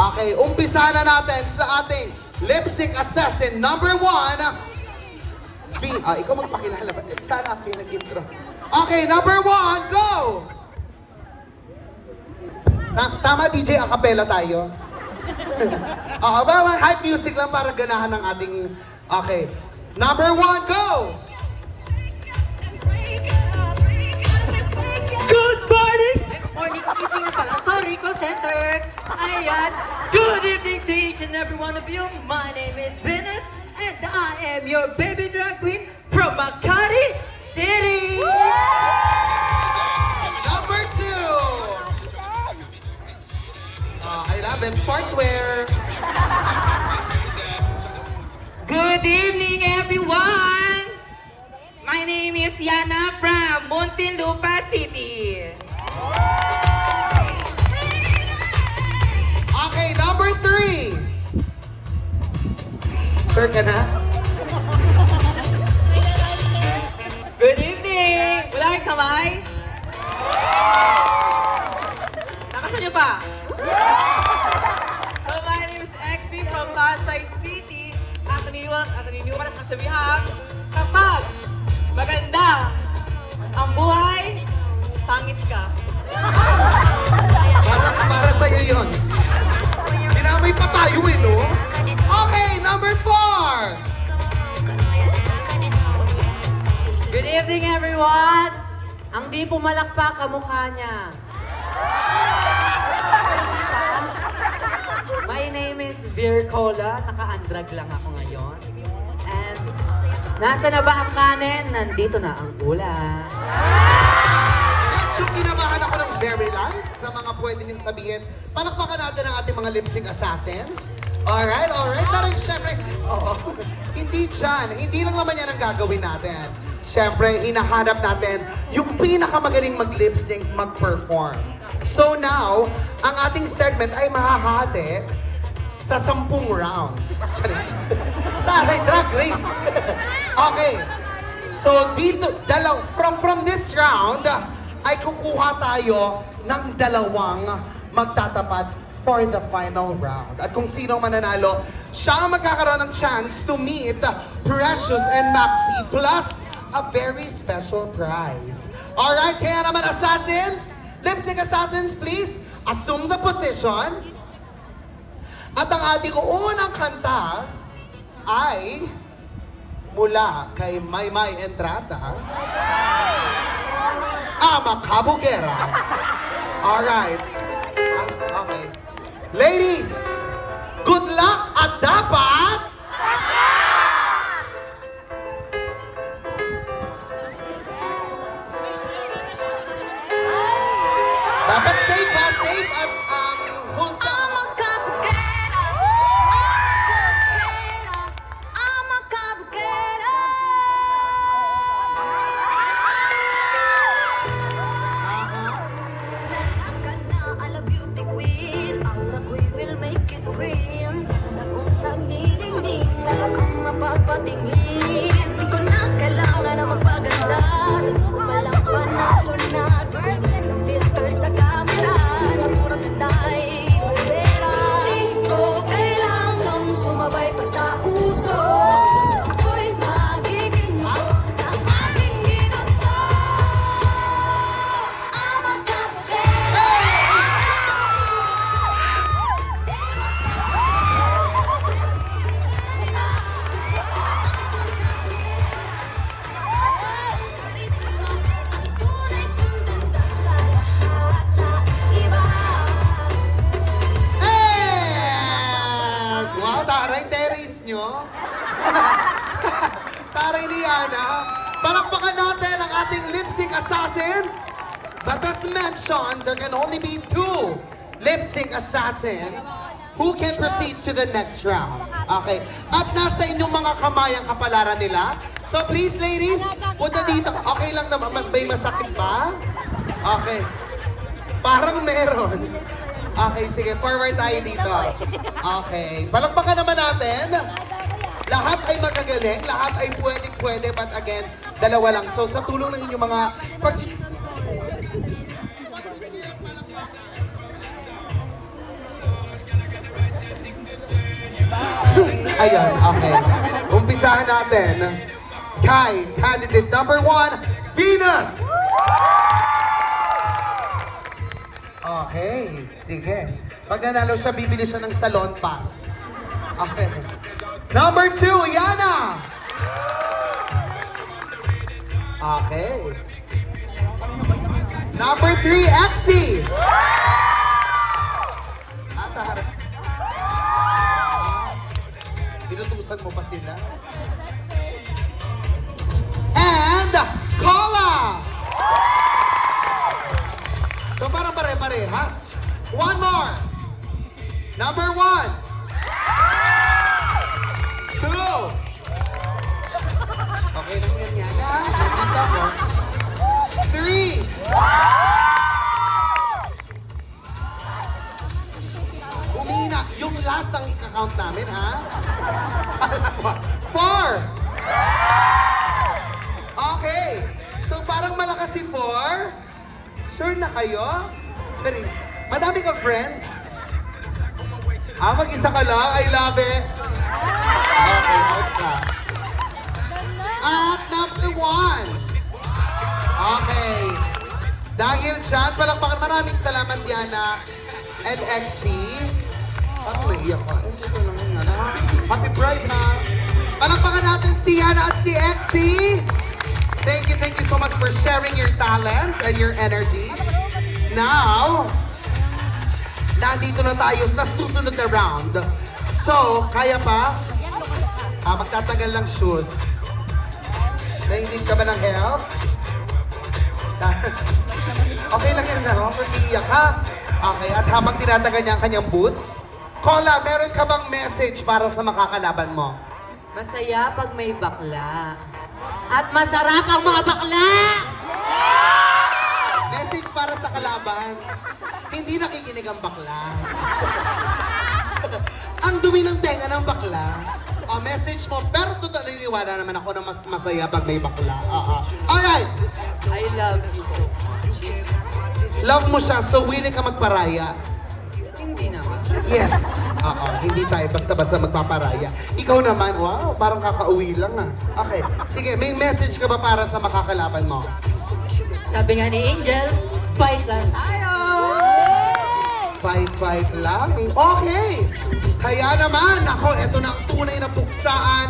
Okay, umpisa na natin sa ating lip sync assassin number 1. Ikaw magpakilala ba? Sana ako yung nag-intro. Okay, number 1, go! Tama, DJ, acapella tayo. Oo, hype music lang para ganahan ng ating... Okay, number 1, go! Good morning! Morning, evening na pala. Sorry, call center. Ayan. Good evening to each and every one of you. My name is Venus, and I am your baby drag queen from Makati City. Number 2. I love him. Sportswear. Good evening, everyone. My name is Yana from Muntinlupa City. Okay, number 3. Sure ka na? Good evening! Wala kang kamay? Nakasan niyo pa? So my name is Exie from Pasay City. At naniniwala sa kasabihan, kapag maganda ang buhay, pangit ka. Para sa'yo yun. Dinamay pa tayo eh, no? Okay, number 4. Good evening, everyone! Ang di pumalakpak kamukha niya. My name is Vir Cola. Naka-undrag lang ako ngayon. And nasa na ba ang kanin? Nandito na ang ulam. So, kinabahan ako ng very light sa mga pwede niyong sabihin. Palakpakan natin ang ating mga lip sync assassins. Alright. Pero syempre, hindi dyan. Hindi lang naman yan ang gagawin natin. Syempre, hinahanap natin yung pinakamagaling mag-lip sync, mag-perform. So now, ang ating segment ay mahahati sa 10 rounds. Taray, drag race. Okay. So, dito, from this round, ay kukuha tayo ng 2 magtatapat for the final round. At kung sino mananalo, siya ang magkakaroon ng chance to meet Precious and Maxi plus a very special prize. Alright, kaya naman assassins, lip sync assassins, please assume the position. At ang ating unang kanta ay mula kay Maymay Entrata, Ama Kabugera. Alright. Okay. Ladies, good luck at dapat... Dapat safe ha, safe at wholesome. Scream, akong nagnidinig, akong mapapatingin. Di ko na kailangan na magpaganda. Di ko palang panalo na. Di ko ng filter sa camera. Naturang tayo pera. Di ko kailangan sumabay pa sa uso. Ako'y magiging mo ng aking ginusto. Ama Kabugera. Wow, taray, terrace nyo. Taray ni Yana. Palakpakan natin ang ating lip sync assassins. But as mentioned, there can only be 2 lip sync assassins who can proceed to the next round. Okay. At nasa inyong mga kamay ang kapalaran nila. So please, ladies, punta dito. Okay lang naman. May masakit ba? Okay. Parang meron. Okay, sige. Forward tayo dito. Okay. Palakpakan naman natin. Lahat ay magagaling. Lahat ay pwede. But again, 2 lang. So sa tulong ng inyong mga Ayun, okay. Umpisahan natin kay candidate number 1, Venus! Okay, sige. Pag nanalo siya, bibili siya ng salon pass. Okay. Number 2, Yana! Okay. Number 3, Exie! Atar. Inutusan mo pa sila? And Cola! So parang pare-parehas. One more. Number 1. 2. Okay lang yan yan ha. Nandito ako. 3. Humina. Yung last ang ika-count namin ha. 4. Okay. So parang malakas si 4. Sure na kayo? Charing. Madami kang friends? Mag-isa ka lang? I love it. Okay, out ka. At number 1. Okay. Dahil dyan, palakpakan, maraming salamat Diana and Exie. Ano naiyak ka? Ito lang yan ha. Happy Pride ha. Palakpakan natin si Yana at si Exie. Thank you so much for sharing your talents and your energies. Now, nandito na tayo sa susunod na round. So, kaya pa? Magtatagal lang shoes. Naiinit ka ba ng help? Okay lang yan na, pag-iiyak ha? Okay, at habang tinatagal niya ang kanyang boots, Cola, meron ka bang message para sa makakalaban mo? Masaya pag may bakla. At masarap ang mga bakla! Message para sa kalaban. Hindi nakikinig ang bakla. Ang dumi ng tenga ng bakla. Message mo, pero totoo naniniwala naman ako na mas masaya pag may bakla. Alright! I love you. Love mo siya, so willing ka magparaya. Hindi naman. Yes. Hindi tayo basta-basta magpaparaya. Ikaw naman, wow, parang kakauwi lang ah. Okay, sige, may message ka ba para sa makakalaban mo? Sabi nga ni Angel, fight lang tayo! Fight lang. Okay. Kaya naman, ako, eto na ang tunay na puksaan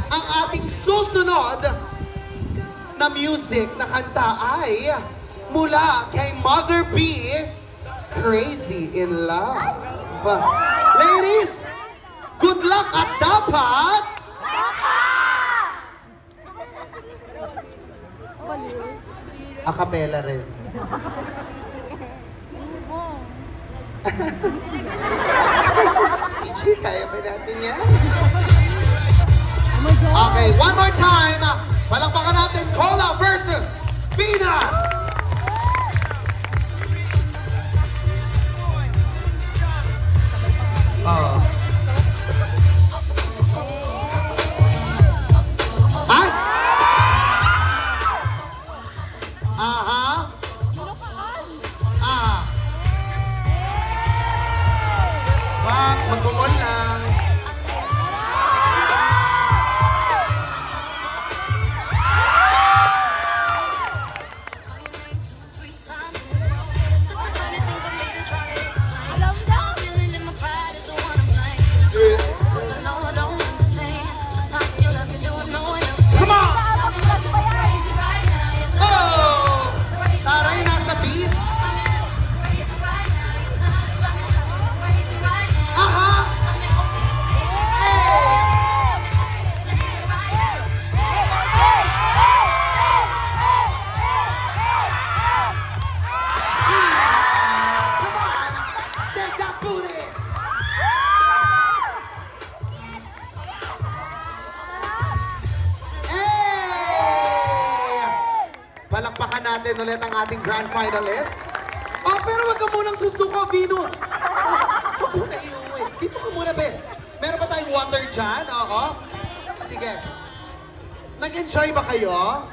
ang ating susunod na music na kanta ay mula kay Mother B, Crazy in Love. Ladies, good luck at dapat acapella rin. DJ, kaya ba natin yan? Okay, one more time. Palakpakan natin Cola versus Venus. Ay! Mag-umol lang. Come on! Oh! Taray, nasa beat. Aha! Come on! Shake that booty! Hey! Palakpakan natin ulit ang ating grand finalists. Pero wag ka munang susuko, Venus. Huwag mo na iuwi. Dito ka muna, be. Meron ba tayong water dyan? Oo. Sige. Nag-enjoy ba kayo?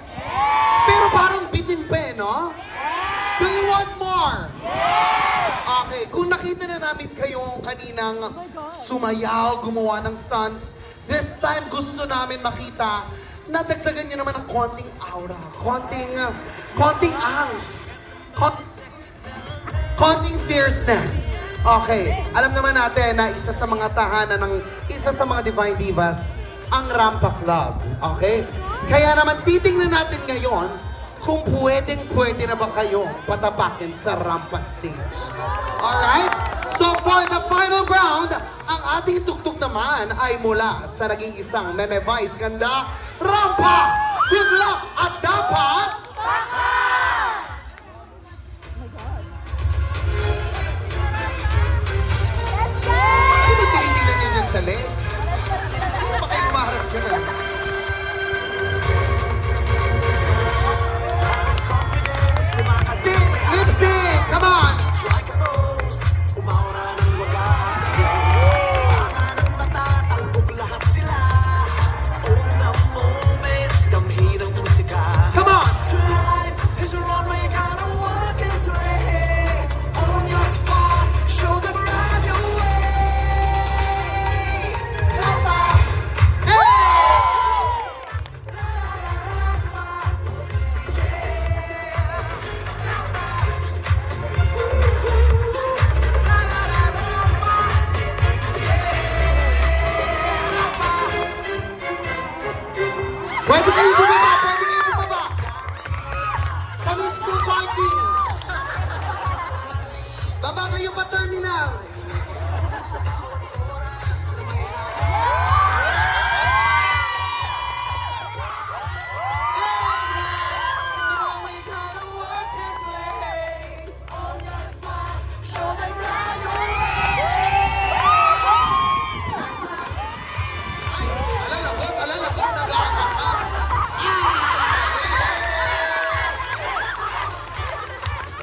Pero parang bitin pa eh, no? Do you want more? Okay, kung nakita na namin kayo kaninang sumayaw, gumawa ng stunts, this time gusto namin makita na dagdagan nyo naman ng konting aura, konting angst, konting fierceness. Okay, alam naman natin na isa sa mga tahanan ng isa sa mga Divine Divas, ang Rampa Club. Okay? Kaya naman titingnan natin ngayon kung pwede na ba kayo patapakin sa Rampa stage. Alright? So for the final round, ang ating tugtog naman ay mula sa naging isang Meme Vice ganda, Rampa! Good luck! At dapat... Ano ba tinitingnan niyo dyan sa leg? Ano ba kayong marap dyan? Lip sync! Come on! Come on! Pwede kayo bumaba! Sa mismo parking! Baba kayo pa terminal! Alalagot, nagkakasama.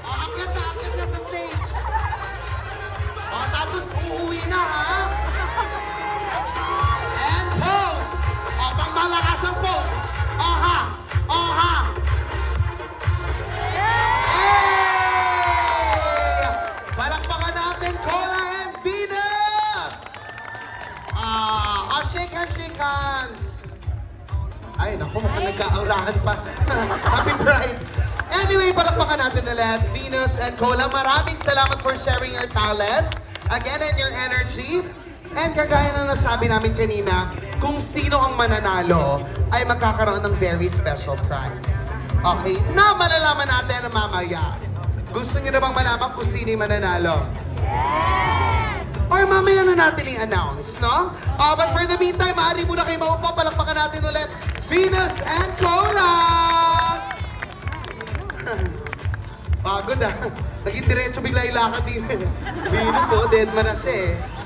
Akit na sa stage. Tapos uuwi na, ha? And pose. Pang malakas ang pose. Aha! Hey! Palakpakan natin, Cola and Venus! Shake hands! Ay, naku, mukhang nagka-aurahan pa. Happy Pride! Anyway, palakpakan natin ulit, Venus and Cola. Maraming salamat for sharing your talents, again, and your energy. And kagaya na nasabi namin kanina, kung sino ang mananalo, ay magkakaroon ng very special prize. Okay? Na malalaman natin mamaya. Gusto niyo na bang malaman kung sino yung mananalo? Or mamaya na natin i-announce, no? But for the meantime, maaari muna kayo maupo. Palakpakan natin ulit, Venus and Cola! Pagod ah. Naging diretso bigla ilakad din. Venus, dead man na siya eh.